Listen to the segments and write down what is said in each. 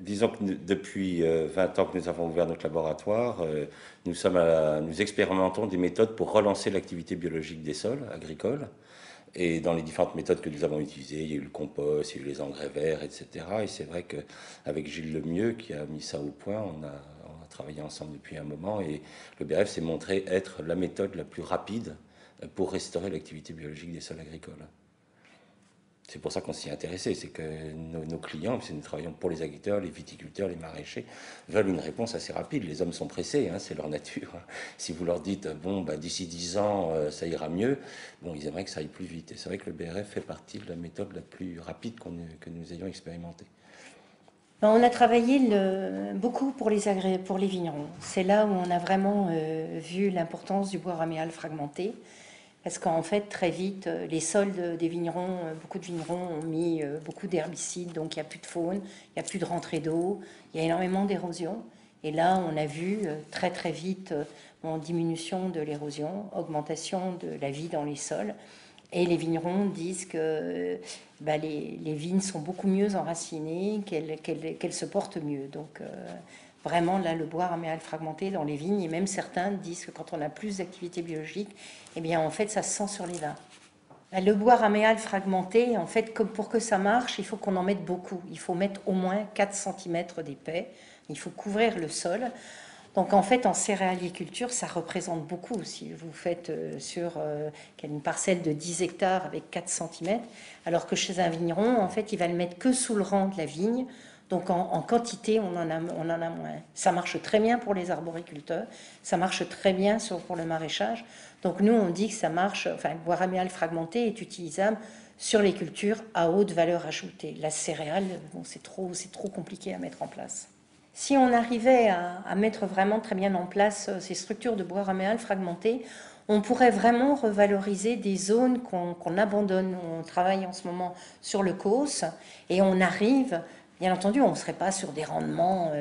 Disons que depuis 20 ans que nous avons ouvert notre laboratoire, nous expérimentons des méthodes pour relancer l'activité biologique des sols agricoles. Et dans les différentes méthodes que nous avons utilisées, il y a eu le compost, il y a eu les engrais verts, etc. Et c'est vrai qu'avec Gilles Lemieux, qui a mis ça au point, on a travaillé ensemble depuis un moment. Et le BRF s'est montré être la méthode la plus rapide pour restaurer l'activité biologique des sols agricoles. C'est pour ça qu'on s'y est intéressé, c'est que nos clients, parce que nous travaillons pour les agriculteurs, les viticulteurs, les maraîchers, veulent une réponse assez rapide. Les hommes sont pressés, hein, c'est leur nature. Si vous leur dites, bon, bah, d'ici 10 ans, ça ira mieux, bon, ils aimeraient que ça aille plus vite. Et c'est vrai que le BRF fait partie de la méthode la plus rapide que nous ayons expérimentée. On a travaillé beaucoup pour pour les vignerons. C'est là où on a vraiment vu l'importance du bois raméal fragmenté. Parce qu'en fait, très vite, les sols des vignerons, beaucoup de vignerons ont mis beaucoup d'herbicides, donc il n'y a plus de faune, il n'y a plus de rentrée d'eau, il y a énormément d'érosion. Et là, on a vu très très vite diminution de l'érosion, augmentation de la vie dans les sols. Et les vignerons disent que les vignes sont beaucoup mieux enracinées, qu'elles se portent mieux. Donc vraiment, là, le bois raméal fragmenté dans les vignes, et même certains disent que quand on a plus d'activité biologique, eh bien, en fait, ça se sent sur les vins. Le bois raméal fragmenté, en fait, comme pour que ça marche, il faut qu'on en mette beaucoup. Il faut mettre au moins 4 cm d'épais. Il faut couvrir le sol. Donc en fait, en céréaliculture, ça représente beaucoup. Si vous faites sur une parcelle de 10 hectares avec 4 cm, alors que chez un vigneron, en fait, il va le mettre que sous le rang de la vigne. Donc en quantité, on en a moins. Ça marche très bien pour les arboriculteurs, ça marche très bien pour le maraîchage. Donc nous, on dit que ça marche, enfin, le bois raméal fragmenté est utilisable sur les cultures à haute valeur ajoutée. La céréale, bon, c'est trop compliqué à mettre en place. Si on arrivait à mettre vraiment très bien en place ces structures de bois raméal fragmenté, on pourrait vraiment revaloriser des zones qu'on abandonne. On travaille en ce moment sur le COS et on arrive, bien entendu, on ne serait pas sur des rendements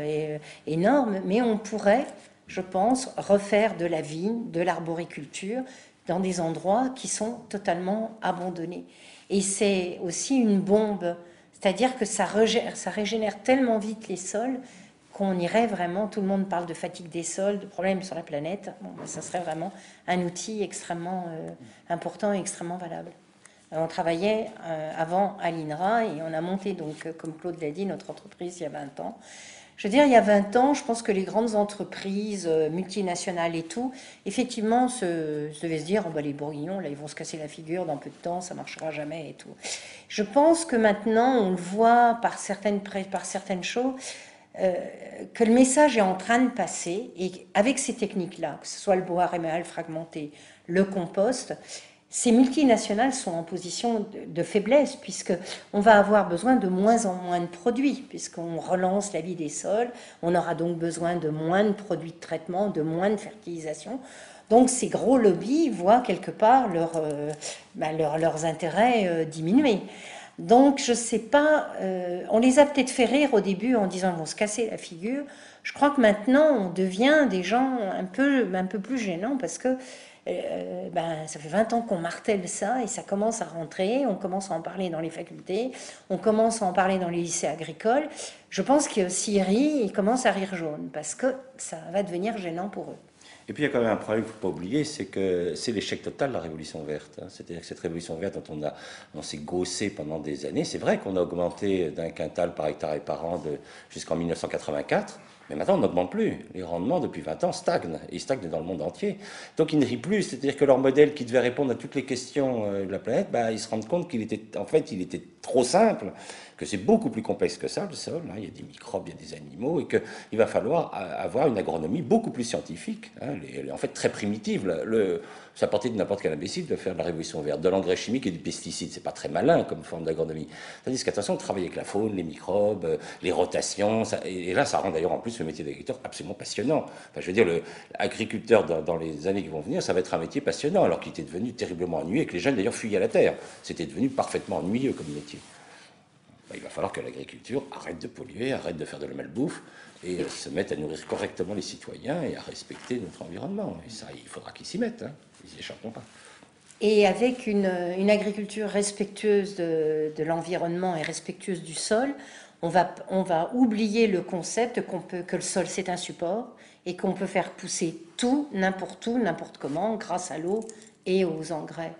énormes, mais on pourrait, je pense, refaire de la vigne, de l'arboriculture dans des endroits qui sont totalement abandonnés. Et c'est aussi une bombe, c'est-à-dire que ça régénère tellement vite les sols qu'on irait vraiment, tout le monde parle de fatigue des sols, de problèmes sur la planète, bon, ça serait vraiment un outil extrêmement important et extrêmement valable. On travaillait avant à l'INRA et on a monté, donc, comme Claude l'a dit, notre entreprise il y a 20 ans. Je veux dire, il y a 20 ans, je pense que les grandes entreprises multinationales et tout, effectivement, devaient se dire, oh, bah, les bourguignons, là, ils vont se casser la figure dans peu de temps, ça marchera jamais et tout. Je pense que maintenant, on le voit par certaines choses, que le message est en train de passer et avec ces techniques-là, que ce soit le bois raméal fragmenté, le compost, ces multinationales sont en position de faiblesse puisque on va avoir besoin de moins en moins de produits puisqu'on relance la vie des sols, on aura donc besoin de moins de produits de traitement, de moins de fertilisation. Donc ces gros lobbies voient quelque part leurs intérêts diminuer. Donc je sais pas, on les a peut-être fait rire au début en disant ils vont se casser la figure. Je crois que maintenant on devient des gens un peu plus gênants parce que ça fait 20 ans qu'on martèle ça et ça commence à rentrer, on commence à en parler dans les facultés, on commence à en parler dans les lycées agricoles. Je pense que s'ils rient, ils commencent à rire jaune parce que ça va devenir gênant pour eux. Et puis il y a quand même un problème qu'il ne faut pas oublier, c'est que c'est l'échec total de la révolution verte. Hein. C'est-à-dire que cette révolution verte dont on s'est gaussé pendant des années, c'est vrai qu'on a augmenté d'un quintal par hectare et par an jusqu'en 1984, mais maintenant on n'augmente plus. Les rendements depuis 20 ans stagnent, et ils stagnent dans le monde entier. Donc ils ne rient plus, c'est-à-dire que leur modèle qui devait répondre à toutes les questions de la planète, bah, ils se rendent compte qu'il était, en fait, il était trop simple, que c'est beaucoup plus complexe que ça, le sol. Hein. Il y a des microbes, il y a des animaux, et qu'il va falloir avoir une agronomie beaucoup plus scientifique, hein, elle est en fait très primitive. C'est à partir de n'importe quel imbécile de faire de la révolution verte, de l'engrais chimique et du pesticide. C'est pas très malin comme forme d'agronomie. Tandis qu'attention, travailler avec la faune, les microbes, les rotations, et là, ça rend d'ailleurs en plus le métier d'agriculteur absolument passionnant. Enfin, je veux dire, l'agriculteur dans les années qui vont venir, ça va être un métier passionnant, alors qu'il était devenu terriblement ennuyeux et que les jeunes d'ailleurs fuyaient la terre. C'était devenu parfaitement ennuyeux comme métier. Il va falloir que l'agriculture arrête de polluer, arrête de faire de la malbouffe et se mette à nourrir correctement les citoyens et à respecter notre environnement. Et ça, il faudra qu'ils s'y mettent. Hein. Ils n'y échapperont pas. et avec une agriculture respectueuse de l'environnement et respectueuse du sol, on va oublier le concept que le sol c'est un support et qu'on peut faire pousser tout, n'importe comment, grâce à l'eau et aux engrais.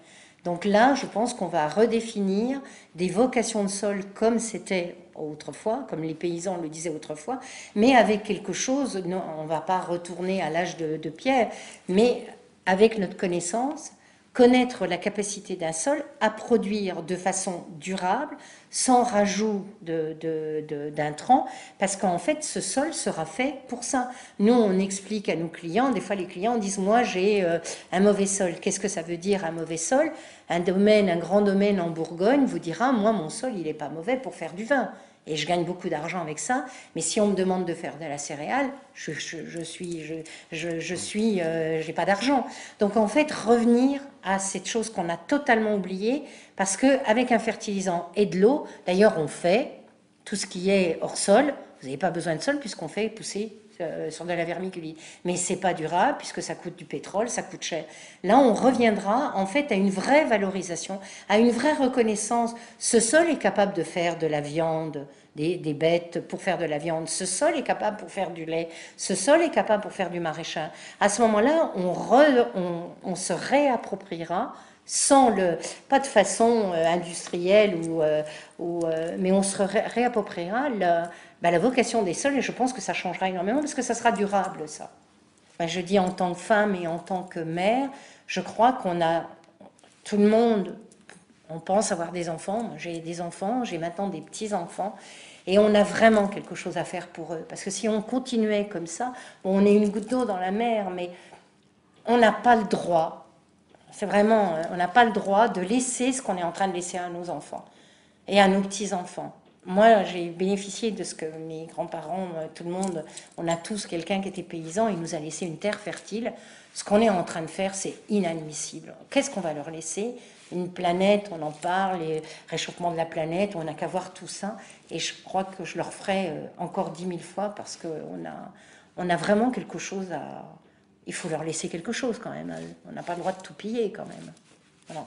Donc là, je pense qu'on va redéfinir des vocations de sol comme c'était autrefois, comme les paysans le disaient autrefois, mais avec quelque chose, non, on ne va pas retourner à l'âge de pierre, mais avec notre connaissance, connaître la capacité d'un sol à produire de façon durable, sans rajout d'intrants, parce qu'en fait, ce sol sera fait pour ça. Nous, on explique à nos clients, des fois les clients disent, moi j'ai un mauvais sol. Qu'est-ce que ça veut dire un mauvais sol? Un grand domaine en Bourgogne vous dira, moi mon sol, il n'est pas mauvais pour faire du vin. Et je gagne beaucoup d'argent avec ça, mais si on me demande de faire de la céréale, j'ai pas d'argent. Donc en fait, revenir à cette chose qu'on a totalement oubliée, parce qu'avec un fertilisant et de l'eau, d'ailleurs on fait tout ce qui est hors sol, vous n'avez pas besoin de sol puisqu'on fait pousser sur de la vermiculite. Mais c'est pas durable puisque ça coûte du pétrole, ça coûte cher. Là, on reviendra en fait à une vraie valorisation, à une vraie reconnaissance. Ce sol est capable de faire de la viande, des bêtes pour faire de la viande. Ce sol est capable pour faire du lait. Ce sol est capable pour faire du maraîchage. À ce moment-là, on se réappropriera pas de façon industrielle, mais on se réappropriera la vocation des sols, et je pense que ça changera énormément parce que ça sera durable, ça. Je dis en tant que femme et en tant que mère, je crois tout le monde, on pense avoir des enfants. J'ai des enfants, j'ai maintenant des petits-enfants, et on a vraiment quelque chose à faire pour eux. Parce que si on continuait comme ça, on est une goutte d'eau dans la mer, mais on n'a pas le droit. C'est vraiment, on n'a pas le droit de laisser ce qu'on est en train de laisser à nos enfants et à nos petits-enfants. Moi, j'ai bénéficié de ce que mes grands-parents, tout le monde, on a tous quelqu'un qui était paysan, il nous a laissé une terre fertile. Ce qu'on est en train de faire, c'est inadmissible. Qu'est-ce qu'on va leur laisser? Une planète, on en parle, les réchauffements de la planète, on n'a qu'à voir tout ça. Et je crois que je leur ferai encore 10 000 fois parce qu'on a vraiment quelque chose à... Il faut leur laisser quelque chose quand même. On n'a pas le droit de tout piller quand même. Voilà.